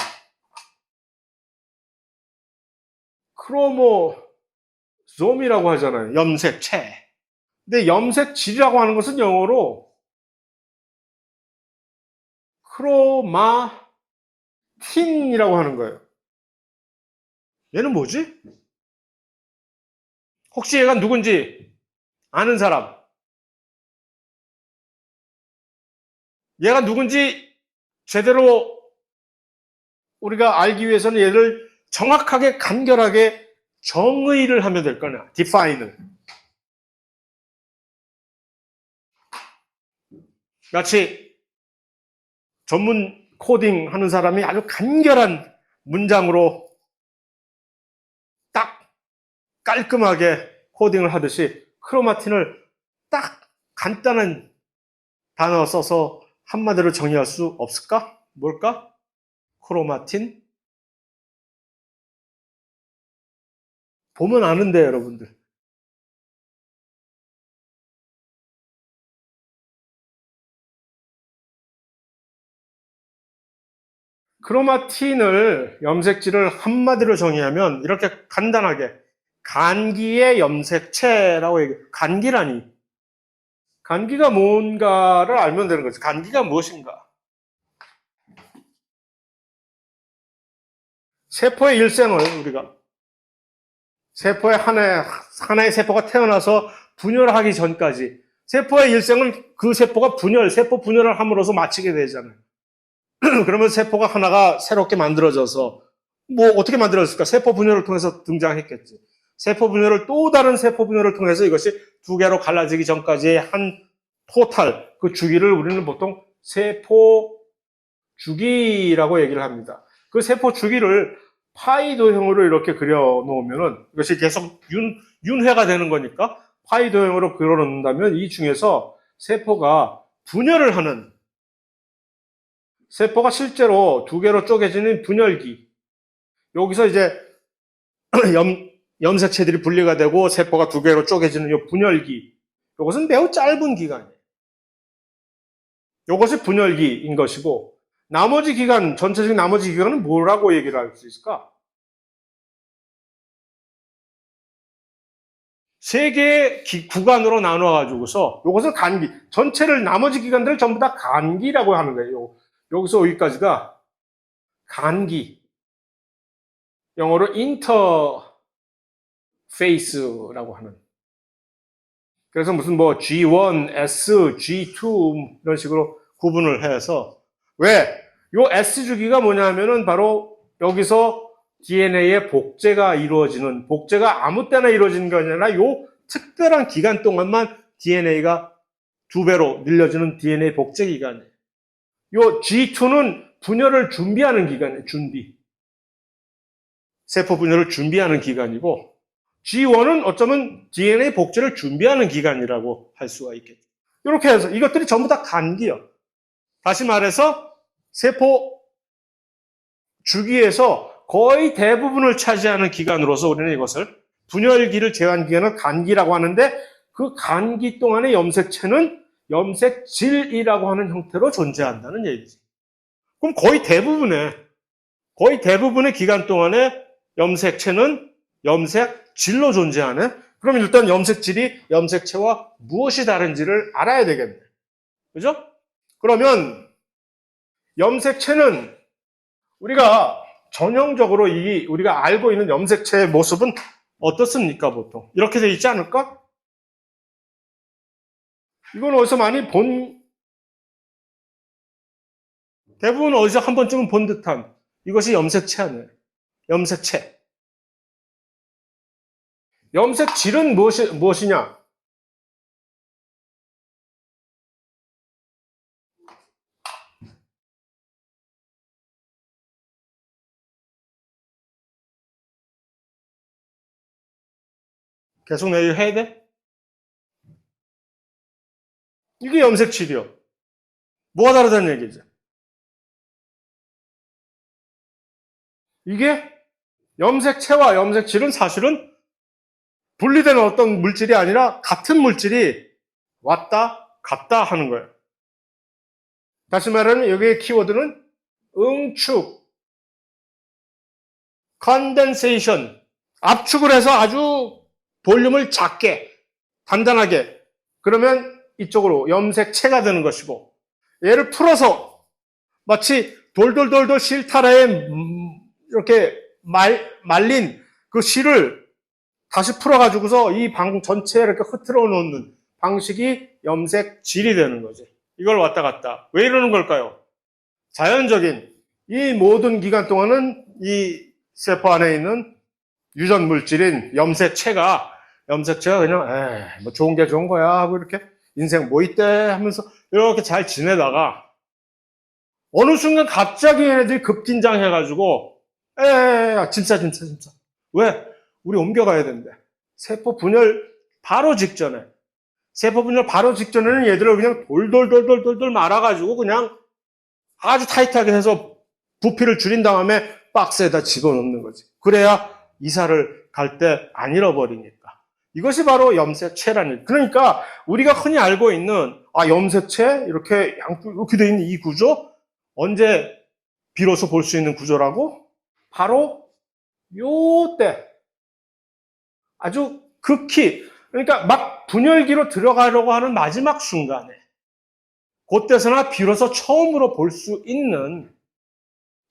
크로모솜이라고 하잖아요. 염색체. 근데 염색질이라고 하는 것은 영어로 크로마틴이라고 하는 거예요. 얘는 뭐지? 혹시 얘가 누군지 아는 사람? 얘가 누군지 제대로 우리가 알기 위해서는 얘를 정확하게 간결하게 정의를 하면 될 거냐? define을. 마치 전문 코딩 하는 사람이 아주 간결한 문장으로 딱 깔끔하게 코딩을 하듯이 크로마틴을 딱 간단한 단어 써서 한마디로 정의할 수 없을까? 뭘까? 크로마틴? 보면 아는데 여러분들. 크로마틴을 염색질을 한마디로 정의하면 이렇게 간단하게 간기의 염색체라고 얘기해요. 간기라니. 간기가 뭔가를 알면 되는 거죠. 간기가 무엇인가? 세포의 일생을 우리가 세포의 하나의 세포가 태어나서 분열하기 전까지 세포의 일생은 그 세포가 세포 분열을 함으로써 마치게 되잖아요. 그러면 세포가 하나가 새롭게 만들어져서 어떻게 만들어졌을까? 세포 분열을 통해서 등장했겠지. 세포 분열을 또 다른 세포 분열을 통해서 이것이 2개로 갈라지기 전까지의 한 토탈 그 주기를 우리는 보통 세포 주기라고 얘기를 합니다. 그 세포 주기를 파이 도형으로 이렇게 그려 놓으면은 이것이 계속 윤회가 되는 거니까 파이 도형으로 그려 놓는다면 이 중에서 세포가 분열을 하는 세포가 실제로 2개로 쪼개지는 분열기. 여기서 이제 염색체들이 분리가 되고 세포가 2개로 쪼개지는 이 분열기. 이것은 매우 짧은 기간이에요. 이것이 분열기인 것이고 나머지 기간, 전체적인 나머지 기간은 뭐라고 얘기를 할 수 있을까? 세 개의 구간으로 나눠가지고서 이것을 간기, 전체를 나머지 기간들을 전부 다 간기라고 하는 거예요. 여기서 여기까지가 간기, 영어로 인터페이스라고 하는. 그래서 무슨 뭐 G1, S, G2 이런 식으로 구분을 해서 왜? 요 S 주기가 뭐냐면은 바로 여기서 DNA의 복제가 이루어지는, 복제가 아무 때나 이루어지는 게 아니라 요 특별한 기간 동안만 DNA가 2배로 늘려지는 DNA 복제 기간이에요. 요 G2는 분열을 준비하는 기간이에요. 준비. 세포 분열을 준비하는 기간이고 G1은 어쩌면 DNA 복제를 준비하는 기간이라고 할 수가 있겠죠. 이렇게 해서 이것들이 전부 다 간기요. 다시 말해서 세포 주기에서 거의 대부분을 차지하는 기간으로서 우리는 이것을 분열기를 제외한 기간을 간기라고 하는데 그 간기 동안의 염색체는 염색질이라고 하는 형태로 존재한다는 얘기죠. 그럼 거의 대부분의 기간 동안에 염색체는 염색질로 존재하네. 그럼 일단 염색질이 염색체와 무엇이 다른지를 알아야 되겠네. 그죠? 그러면 염색체는 우리가 전형적으로 우리가 알고 있는 염색체의 모습은 어떻습니까, 보통? 이렇게 돼 있지 않을까? 이건 어디서 많이 대부분 어디서 한 번쯤은 본 듯한 이것이 염색체 아니에요. 염색체. 염색질은 무엇이냐? 계속 내일 해야 돼? 이게 염색질이요. 뭐가 다르다는 얘기죠? 이게 염색체와 염색질은 사실은 분리되는 어떤 물질이 아니라 같은 물질이 왔다 갔다 하는 거예요. 다시 말하면 여기의 키워드는 응축, 컨덴세이션, 압축을 해서 아주 볼륨을 작게, 단단하게, 그러면 이쪽으로 염색체가 되는 것이고, 얘를 풀어서 마치 돌돌돌돌 실타래에 이렇게 말린 그 실을 다시 풀어가지고서 이 방 전체에 이렇게 흐트러 놓는 방식이 염색질이 되는 거지. 이걸 왔다 갔다. 왜 이러는 걸까요? 자연적인 이 모든 기간 동안은 이 세포 안에 있는 유전 물질인 염색체가 그냥 뭐 좋은 게 좋은 거야 하고 이렇게 인생 뭐 있대 하면서 이렇게 잘 지내다가 어느 순간 갑자기 얘네들이 급긴장해가지고 진짜 왜? 우리 옮겨가야 된대. 세포 분열 바로 직전에는 얘들을 그냥 돌돌 말아가지고 그냥 아주 타이트하게 해서 부피를 줄인 다음에 박스에다 집어넣는 거지. 그래야 이사를 갈 때 안 잃어버리니까. 이것이 바로 염색체라는. 그러니까 우리가 흔히 알고 있는 염색체 이렇게 이렇게 돼 있는 이 구조 언제 비로소 볼 수 있는 구조라고? 바로 요때 아주 극히 그러니까 막 분열기로 들어가려고 하는 마지막 순간에 그때서나 비로소 처음으로 볼 수 있는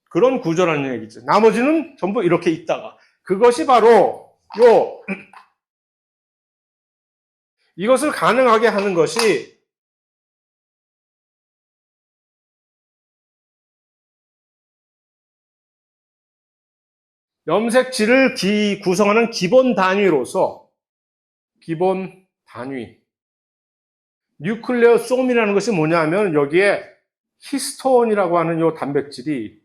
그런 구조라는 얘기죠. 나머지는 전부 이렇게 있다가 그것이 바로 이것을 가능하게 하는 것이 염색질을 구성하는 기본 단위로서 기본 단위 뉴클레오솜이라는 것이 뭐냐면 여기에 히스톤이라고 하는 요 단백질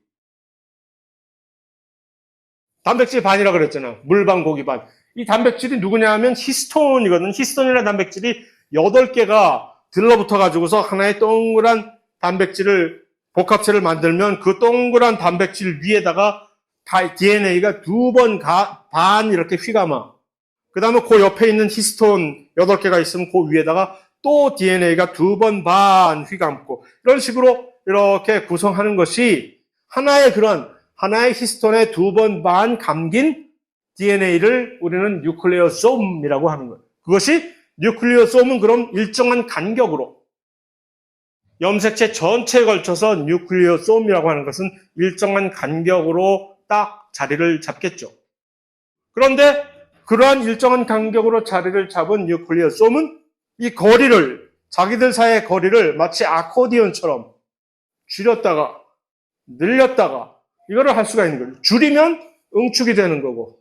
반이라고 그랬잖아. 물반 고기 반. 이 단백질이 누구냐 하면 히스톤이거든. 히스톤이라는 단백질이 8개가 들러붙어 가지고서 하나의 동그란 단백질을 복합체를 만들면 그 동그란 단백질 위에다가 DNA가 2번 반 이렇게 휘감아. 그 다음에 그 옆에 있는 히스톤 8개가 있으면 그 위에다가 또 DNA가 2번 반 휘감고 이런 식으로 이렇게 구성하는 것이 하나의 히스톤의 2번 반 감긴 DNA를 우리는 뉴클레오솜이라고 하는 거예요. 그것이 뉴클레오솜은 그럼 일정한 간격으로 염색체 전체에 걸쳐서 뉴클레오솜이라고 하는 것은 일정한 간격으로 딱 자리를 잡겠죠. 그런데 그러한 일정한 간격으로 자리를 잡은 뉴클레오솜은 이 거리를, 자기들 사이의 거리를 마치 아코디언처럼 줄였다가 늘렸다가 이거를 할 수가 있는 거예요. 줄이면 응축이 되는 거고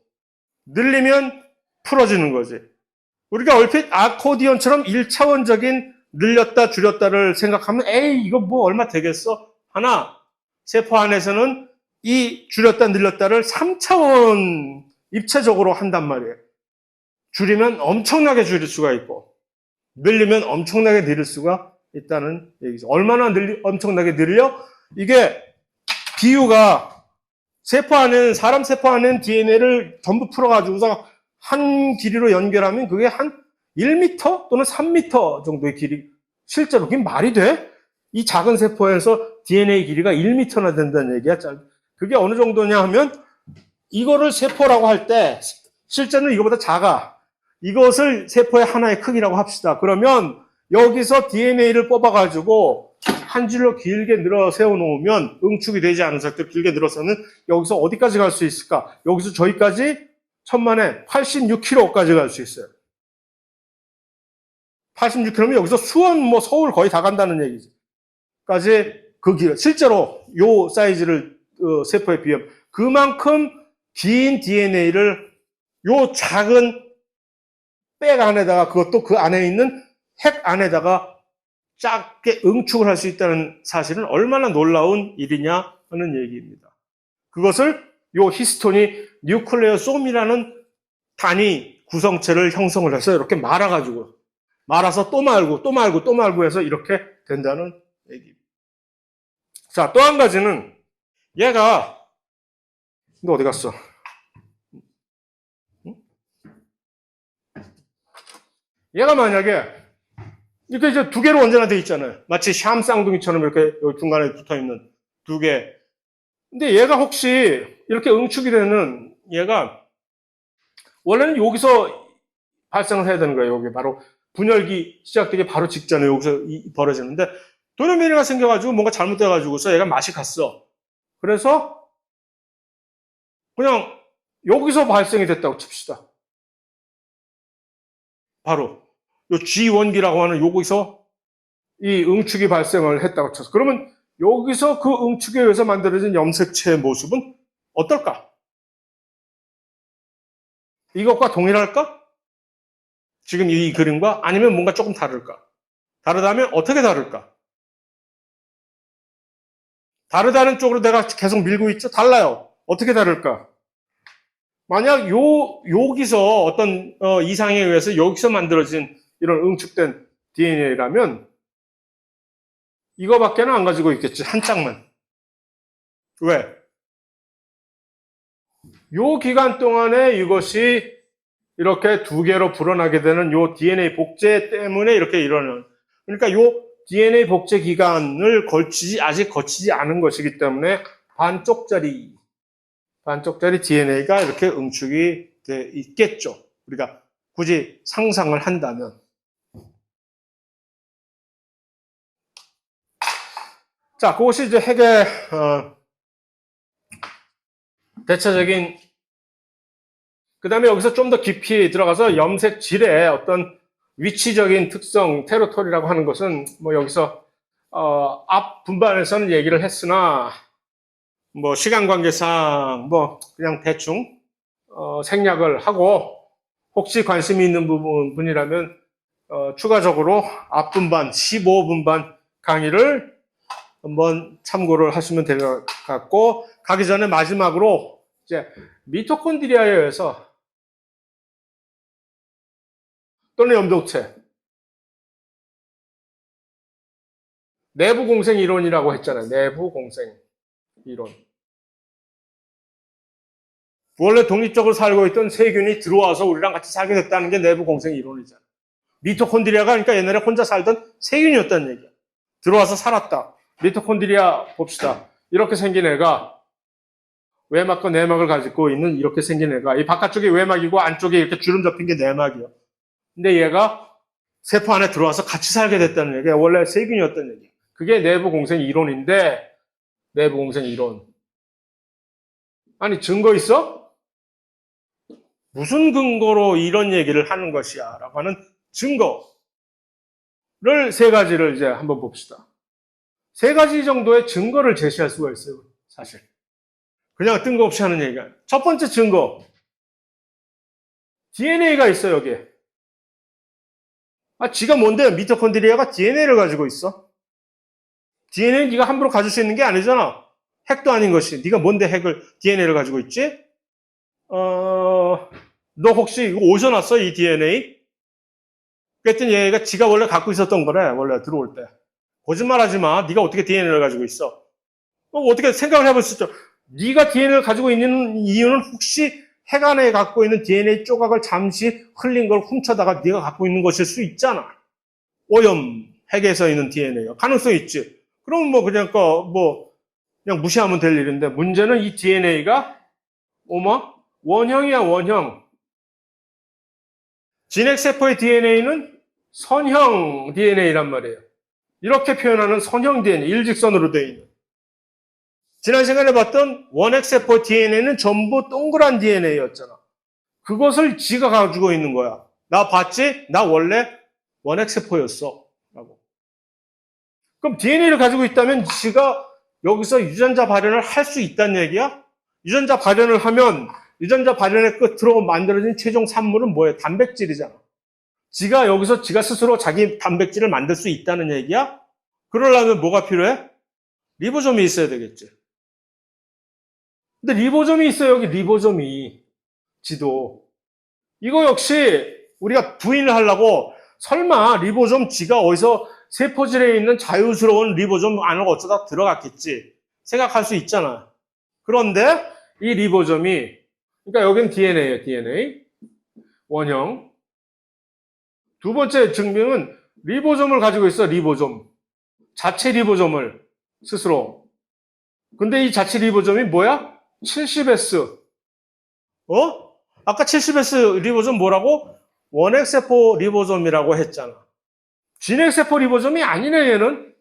늘리면 풀어지는 거지. 우리가 얼핏 아코디언처럼 1차원적인 늘렸다 줄였다를 생각하면 에이 이거 뭐 얼마 되겠어? 하나 세포 안에서는 이 줄였다 늘렸다를 3차원 입체적으로 한단 말이에요. 줄이면 엄청나게 줄일 수가 있고 늘리면 엄청나게 늘릴 수가 있다는 얘기죠. 얼마나 엄청나게 늘려? 이게 비유가 사람 세포 안에는 DNA를 전부 풀어가지고서 한 길이로 연결하면 그게 한 1m 또는 3m 정도의 길이, 실제로 그게 말이 돼? 이 작은 세포에서 DNA 길이가 1m나 된다는 얘기야. 그게 어느 정도냐 하면 이거를 세포라고 할 때 실제는 이거보다 작아. 이것을 세포의 하나의 크기라고 합시다. 그러면 여기서 DNA를 뽑아가지고 한 줄로 길게 늘어 세워놓으면 응축이 되지 않은 상태로 길게 늘어서는 여기서 어디까지 갈 수 있을까? 여기서 저기까지 천만에 86km까지 갈 수 있어요. 86km면 여기서 수원, 서울 거의 다 간다는 얘기지. 까지 그 길, 실제로 요 사이즈를 세포에 비하면 그만큼 긴 DNA를 요 작은 백 안에다가 그것도 그 안에 있는 핵 안에다가 작게 응축을 할 수 있다는 사실은 얼마나 놀라운 일이냐 하는 얘기입니다. 그것을 요 히스톤이 뉴클레오솜이라는 단위 구성체를 형성을 해서 이렇게 말아서 또 말고 해서 이렇게 된다는 얘기입니다. 자, 또 한 가지는 얘가 너 어디 갔어? 얘가 만약에 이렇게 이제 두 개로 언제나 돼 있잖아요. 마치 샴 쌍둥이처럼 이렇게 여기 중간에 붙어 있는 두 개. 근데 얘가 혹시 이렇게 응축이 되는 얘가 원래는 여기서 발생을 해야 되는 거예요. 여기 바로 분열기 시작되기 바로 직전에 여기서 벌어지는데 돌연변이가 생겨가지고 뭔가 잘못돼가지고서 얘가 맛이 갔어. 그래서 그냥 여기서 발생이 됐다고 칩시다. 바로 요 G1기라고 하는 여기서 이 응축이 발생을 했다고 쳐서 그러면 여기서 그 응축에 의해서 만들어진 염색체의 모습은 어떨까? 이것과 동일할까? 지금 이 그림과 아니면 뭔가 조금 다를까? 다르다면 어떻게 다를까? 다르다는 쪽으로 내가 계속 밀고 있죠? 달라요. 어떻게 다를까? 만약 여기서 어떤 이상에 의해서 여기서 만들어진 이런 응축된 DNA라면 이거밖에는 안 가지고 있겠지. 한 짝만. 왜? 요 기간 동안에 이것이 이렇게 두 개로 불어나게 되는 요 DNA 복제 때문에 이렇게 일어나는. 그러니까 요 DNA 복제 기간을 아직 거치지 않은 것이기 때문에 반쪽짜리 DNA가 이렇게 응축이 돼 있겠죠. 우리가 굳이 상상을 한다면. 자, 그것이 이제 핵의 대체적인, 그 다음에 여기서 좀 더 깊이 들어가서 염색 질의 어떤 위치적인 특성, 테리토리라고 하는 것은 여기서 앞 분반에서는 얘기를 했으나 시간 관계상 그냥 대충 생략을 하고 혹시 관심이 있는 분이라면 추가적으로 앞 분반 15분반 강의를 한번 참고를 하시면 될 것 같고, 가기 전에 마지막으로 이제 미토콘드리아에 의해서 또는 염도체 내부 공생 이론이라고 했잖아요. 내부 공생 이론. 원래 독립적으로 살고 있던 세균이 들어와서 우리랑 같이 살게 됐다는 게 내부 공생 이론이잖아요. 미토콘드리아가 그러니까 옛날에 혼자 살던 세균이었다는 얘기야. 들어와서 살았다. 미토콘드리아 봅시다. 이렇게 생긴 애가 외막과 내막을 가지고 있는 이렇게 생긴 애가 이 바깥쪽이 외막이고 안쪽에 이렇게 주름 접힌 게 내막이요. 근데 얘가 세포 안에 들어와서 같이 살게 됐다는 얘기야. 원래 세균이었던 얘기야. 그게 내부 공생 이론인데 내부 공생 이론. 아니 증거 있어? 무슨 근거로 이런 얘기를 하는 것이야? 라고 하는 증거를 세 가지를 이제 한번 봅시다. 세 가지 정도의 증거를 제시할 수가 있어요. 사실. 그냥 뜬금없이 하는 얘기가. 첫 번째 증거. DNA가 있어, 여기에. 지가 뭔데? 미토콘드리아가 DNA를 가지고 있어. DNA는 네가 함부로 가질 수 있는 게 아니잖아. 핵도 아닌 것이. 네가 뭔데 DNA를 가지고 있지? 너 혹시 이거 어디서 났어? 이 DNA? 그랬더니 얘가 지가 원래 갖고 있었던 거래. 원래 들어올 때. 거짓말하지 마. 네가 어떻게 DNA를 가지고 있어? 어떻게 생각을 해볼 수 있죠? 네가 DNA를 가지고 있는 이유는 혹시 핵 안에 갖고 있는 DNA 조각을 잠시 흘린 걸 훔쳐다가 네가 갖고 있는 것일 수 있잖아. 오염, 핵에서 있는 DNA가. 가능성이 있지. 그럼 그냥 무시하면 될 일인데, 문제는 이 DNA가, 원형이야, 원형. 진핵세포의 DNA는 선형 DNA란 말이에요. 이렇게 표현하는 선형 DNA, 일직선으로 되어 있는. 지난 시간에 봤던 원핵세포 DNA는 전부 동그란 DNA였잖아. 그것을 지가 가지고 있는 거야. 나 봤지? 나 원래 원핵세포였어. 라고. 그럼 DNA를 가지고 있다면 지가 여기서 유전자 발현을 할 수 있다는 얘기야? 유전자 발현을 하면 유전자 발현의 끝으로 만들어진 최종 산물은 뭐예요? 단백질이잖아. 지가 여기서 지가 스스로 자기 단백질을 만들 수 있다는 얘기야? 그러려면 뭐가 필요해? 리보솜이 있어야 되겠지. 근데 리보솜이 있어요. 여기 리보솜이. 지도. 이거 역시 우리가 부인을 하려고 설마 리보솜 지가 어디서 세포질에 있는 자유스러운 리보솜 안을 어쩌다 들어갔겠지 생각할 수 있잖아. 그런데 이 리보솜이 그러니까 여기는 DNA예요. DNA. 원형. 두 번째 증명은 리보솜을 가지고 있어. 리보솜. 자체 리보솜을 스스로. 근데 이 자체 리보솜이 뭐야? 70S. 아까 70S 리보솜 뭐라고? 원핵세포 리보솜이라고 했잖아. 진핵세포 리보솜이 아니네, 얘는.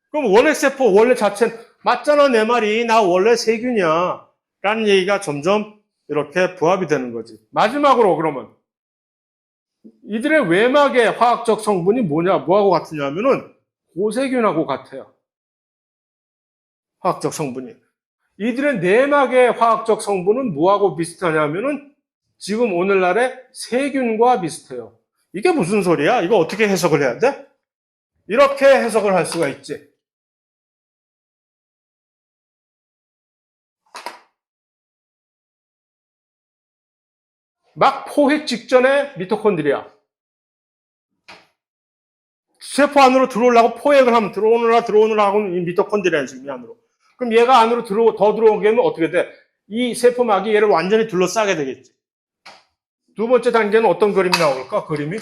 그럼 원핵세포 원래 자체는 맞잖아, 내 말이. 나 원래 세균이야. 라는 얘기가 점점 이렇게 부합이 되는 거지. 마지막으로 그러면 이들의 외막의 화학적 성분이 뭐하고 같으냐면은 고세균하고 같아요. 화학적 성분이. 이들의 내막의 화학적 성분은 뭐하고 비슷하냐면은 지금 오늘날의 세균과 비슷해요. 이게 무슨 소리야? 이거 어떻게 해석을 해야 돼? 이렇게 해석을 할 수가 있지. 막 포획 직전에 미토콘드리아. 세포 안으로 들어오려고 포획을 하면 들어오느라 하고는 이 미토콘드리아 지금 이 안으로. 그럼 얘가 안으로 더 들어오게 하면 어떻게 돼? 이 세포막이 얘를 완전히 둘러싸게 되겠지. 두 번째 단계는 어떤 그림이 나올까? 그림이?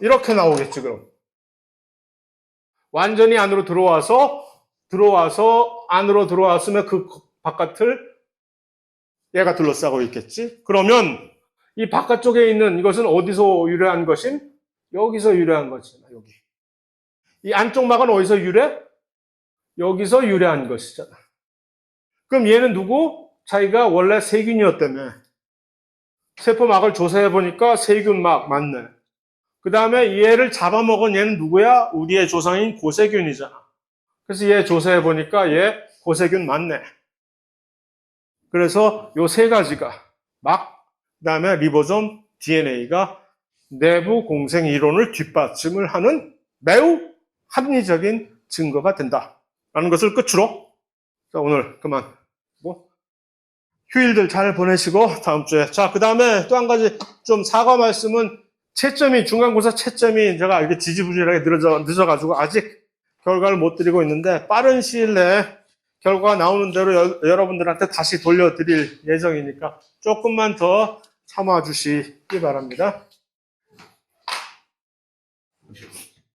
이렇게 나오겠지, 그럼. 완전히 안으로 안으로 들어왔으면 그 바깥을 얘가 둘러싸고 있겠지? 그러면 이 바깥쪽에 있는 이것은 어디서 유래한 것임? 여기서 유래한 것이잖아, 여기. 이 안쪽 막은 어디서 유래? 여기서 유래한 것이잖아. 그럼 얘는 누구? 자기가 원래 세균이었다며. 세포막을 조사해보니까 세균막 맞네. 그 다음에 얘를 잡아먹은 얘는 누구야? 우리의 조상인 고세균이잖아. 그래서 얘 조사해보니까 얘 고세균 맞네. 그래서 요 세 가지가 그 다음에 리보솜, DNA가 내부 공생 이론을 뒷받침을 하는 매우 합리적인 증거가 된다라는 것을 끝으로 자, 오늘 그만 휴일들 잘 보내시고 다음 주에 그 다음에 또 한 가지 좀 사과 말씀은 중간고사 채점이 제가 이렇게 지지부진하게 늦어가지고 아직 결과를 못 드리고 있는데 빠른 시일 내에 결과가 나오는 대로 여러분들한테 다시 돌려드릴 예정이니까 조금만 더 참아 주시기 바랍니다.